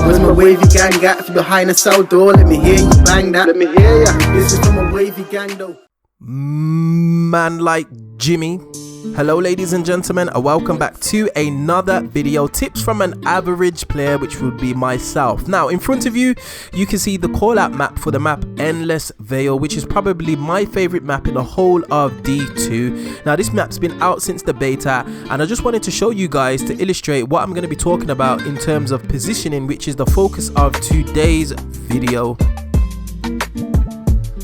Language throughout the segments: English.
Where's my wavy gang at? If you're behind the cell door, let me hear you bang that. Let me hear ya. This is from a wavy gang though. Man like Jimmy. Hello ladies and gentlemen, and welcome back to another video. Tips from an average player, which would be myself. Now in front of you, you can see the call out map for the map Endless Veil, which is probably my favorite map in the whole of D2. Now this map's been out since the beta, and I just wanted to show you guys to illustrate what I'm going to be talking about in terms of positioning, which is the focus of today's video.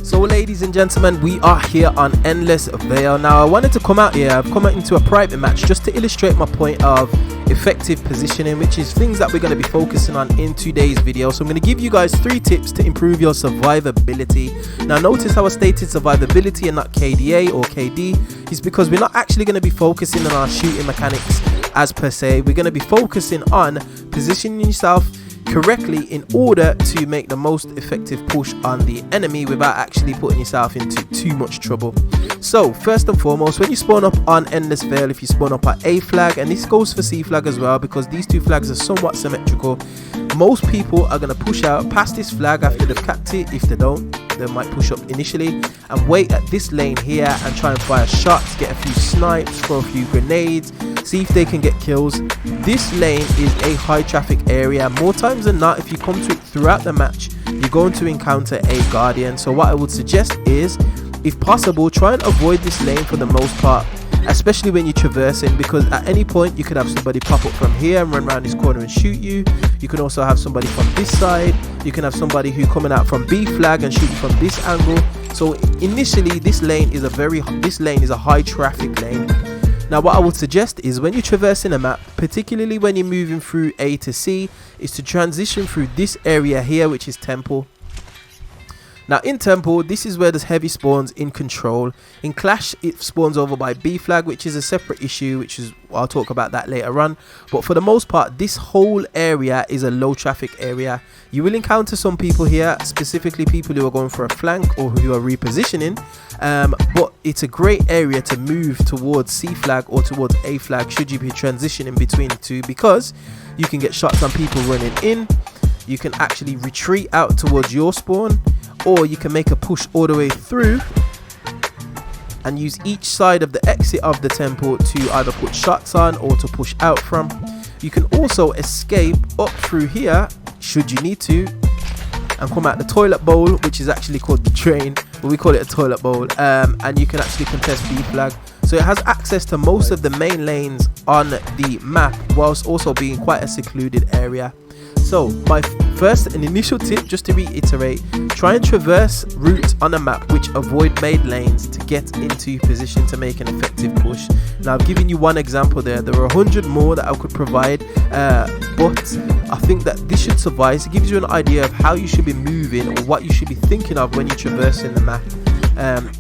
So ladies and gentlemen, we are here on Endless Veil. Now I wanted to come out here, I've come out into a private match just to illustrate my point of effective positioning, which is things that we're going to be focusing on in today's video. So I'm going to give you guys 3 tips to improve your survivability. Now notice how I stated survivability and not KDA or KD is because we're not actually going to be focusing on our shooting mechanics as per se. We're going to be focusing on positioning yourself correctly in order to make the most effective push on the enemy without actually putting yourself into too much trouble. So first and foremost, when you spawn up on Endless Veil, if you spawn up at A flag, and this goes for C flag as well because these 2 flags are somewhat symmetrical, most people are going to push out past this flag after they've capped it. If they don't, they might push up initially and wait at this lane here and try and fire shots, get a few snipes, throw a few grenades, see if they can get kills. This lane is a high traffic area. More times than not, if you come to it throughout the match, you're going to encounter a guardian. So what I would suggest is, if possible, try and avoid this lane for the most part, especially when you're traversing, because at any point you could have somebody pop up from here and run around this corner and shoot you. You can also have somebody from this side. You can have somebody who coming out from B flag and shoot you from this angle. So initially this lane is a high traffic lane. Now what I would suggest is, when you're traversing a map, particularly when you're moving through A to C, is to transition through this area here, which is Temple. Now in Temple, this is where there's heavy spawns in Control. In Clash, it spawns over by B flag, which is a separate issue, which is, I'll talk about that later on. But for the most part, this whole area is a low traffic area. You will encounter some people here, specifically people who are going for a flank or who are repositioning, but it's a great area to move towards C flag or towards A flag should you be transitioning between the two, because you can get shots on people running in. You can actually retreat out towards your spawn, or you can make a push all the way through and use each side of the exit of the temple to either put shots on or to push out from. You can also escape up through here should you need to and come out the toilet bowl, which is actually called the train, but we call it a toilet bowl, and you can actually contest B flag. So it has access to most of the main lanes on the map, whilst also being quite a secluded area. So my first and initial tip, just to reiterate, try and traverse routes on a map which avoid made lanes to get into position to make an effective push. Now I've given you one example there. There are 100 more that I could provide, but I think that this should suffice. It gives you an idea of how you should be moving or what you should be thinking of when you're traversing the map.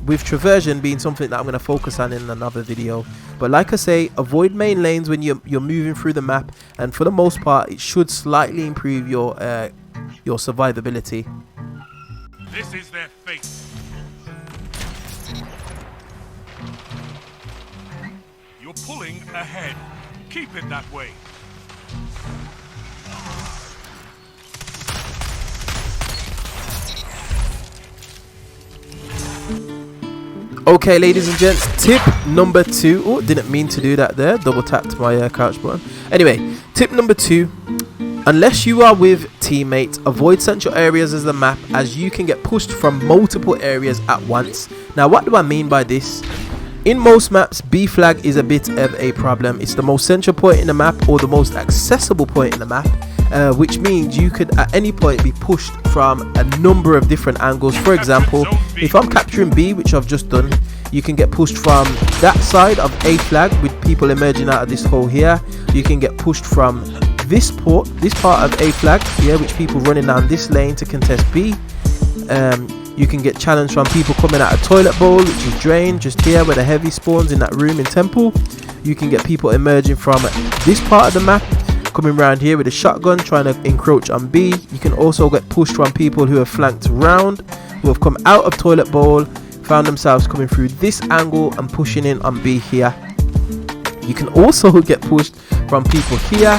With traversion being something that I'm going to focus on in another video. But like I say, avoid main lanes when you're moving through the map, and for the most part it should slightly improve your survivability. This is their fate. You're pulling ahead. Keep it that way. Okay ladies and gents, tip number 2. Oh, didn't mean to do that there, double tapped my couch button. Anyway, tip number 2, unless you are with teammates, avoid central areas of the map, as you can get pushed from multiple areas at once. Now what do I mean by this? In most maps, B flag is a bit of a problem. It's the most central point in the map, or the most accessible point in the map, which means you could at any point be pushed from a number of different angles. For example, if I'm capturing B, which I've just done, you can get pushed from that side of A flag with people emerging out of this hole here. You can get pushed from this part of A flag here, which people running down this lane to contest B. You can get challenged from people coming out of toilet bowl, which is drain, just here where the heavy spawns in that room in Temple. You can get people emerging from this part of the map, coming around here with a shotgun trying to encroach on B. You can also get pushed from people who have flanked round, who have come out of toilet bowl, found themselves coming through this angle and pushing in on B here. You can also get pushed from people here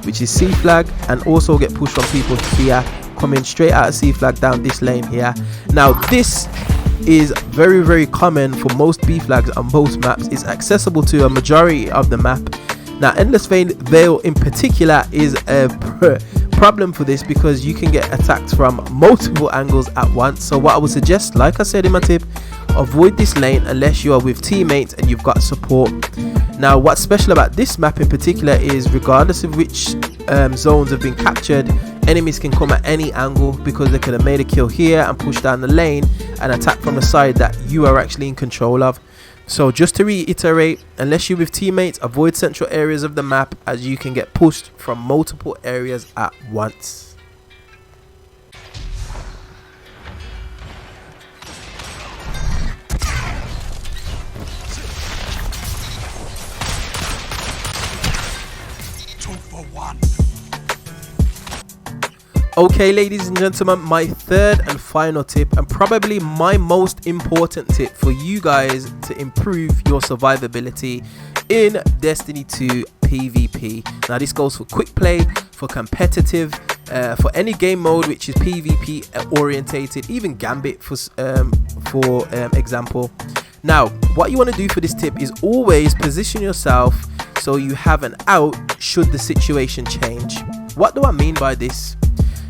which is C flag, and also get pushed from people here, coming straight out of C flag down this lane here. Now this is very common for most B flags on most maps. It's accessible to a majority of the map. Now Endless Veil in particular is a problem for this because you can get attacked from multiple angles at once. So what I would suggest, like I said in my tip, avoid this lane unless you are with teammates and you've got support. Now what's special about this map in particular is regardless of which zones have been captured, enemies can come at any angle because they could have made a kill here and push down the lane and attack from the side that you are actually in control of. So just to reiterate, unless you're with teammates, avoid central areas of the map as you can get pushed from multiple areas at once. Okay, ladies and gentlemen, my third and final tip, and probably my most important tip for you guys to improve your survivability in Destiny 2 PvP. Now this goes for quick play, for competitive, for any game mode which is PvP orientated, even Gambit for example. Now what you want to do for this tip is always position yourself so you have an out should the situation change. What do I mean by this?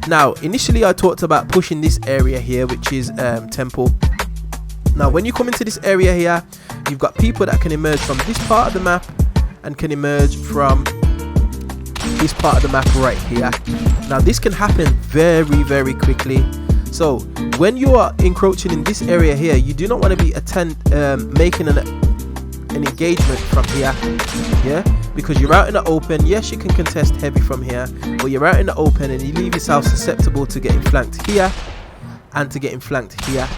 Now initially I talked about pushing this area here, which is Temple. Now when you come into this area here, you've got people that can emerge from this part of the map and can emerge from this part of the map right here. Now this can happen very quickly. So when you are encroaching in this area here, you do not want to be making an engagement from here, yeah, because you're out in the open. Yes, you can contest heavy from here, but you're out in the open and you leave yourself susceptible to getting flanked here and to getting flanked here,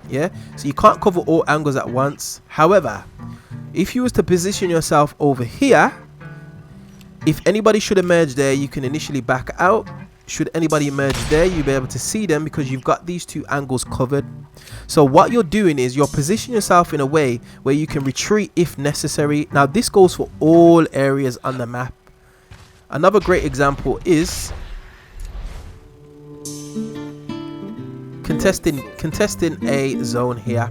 yeah. So you can't cover all angles at once. However, if you was to position yourself over here, if anybody should emerge there, you can initially back out. Should anybody emerge there, you'll be able to see them because you've got these two angles covered. So what you're doing is you're positioning yourself in a way where you can retreat if necessary. Now this goes for all areas on the map. Another great example is contesting a zone here.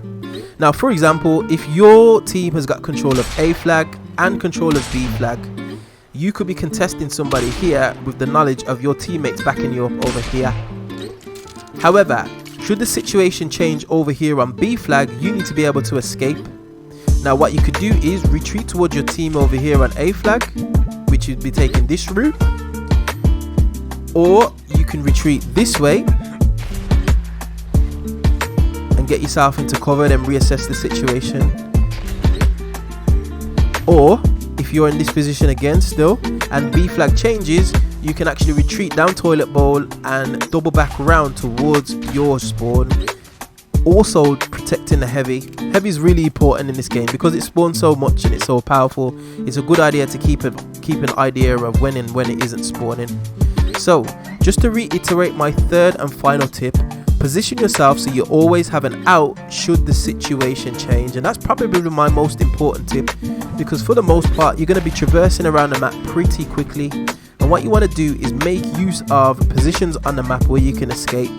Now for example, if your team has got control of A flag and control of B flag, you could be contesting somebody here with the knowledge of your teammates backing you up over here. However, should the situation change over here on B flag, you need to be able to escape. Now what you could do is retreat towards your team over here on A flag, which would be taking this route, or you can retreat this way and get yourself into cover and reassess the situation. Or if you're in this position again still and B flag changes, you can actually retreat down toilet bowl and double back around towards your spawn, also protecting the heavy. Heavy is really important in this game because it spawns so much and it's so powerful. It's a good idea to keep an idea of when it isn't spawning. So just to reiterate my third and final tip, position yourself so you always have an out should the situation change. And that's probably my most important tip, because for the most part you're going to be traversing around the map pretty quickly, and what you want to do is make use of positions on the map where you can escape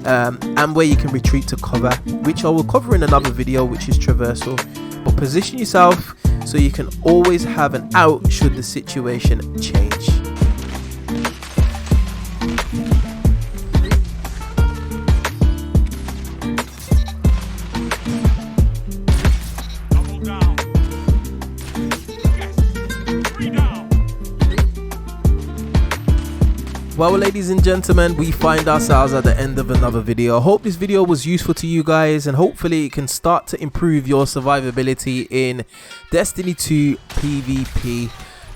and where you can retreat to cover, which I will cover in another video, which is traversal. But position yourself so you can always have an out should the situation change. Well, ladies and gentlemen, we find ourselves at the end of another video. I hope this video was useful to you guys, and hopefully it can start to improve your survivability in Destiny 2 PvP.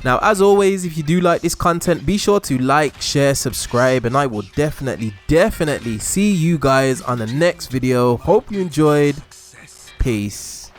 Now, as always, if you do like this content, be sure to like, share, subscribe, and I will definitely see you guys on the next video. Hope you enjoyed. Peace.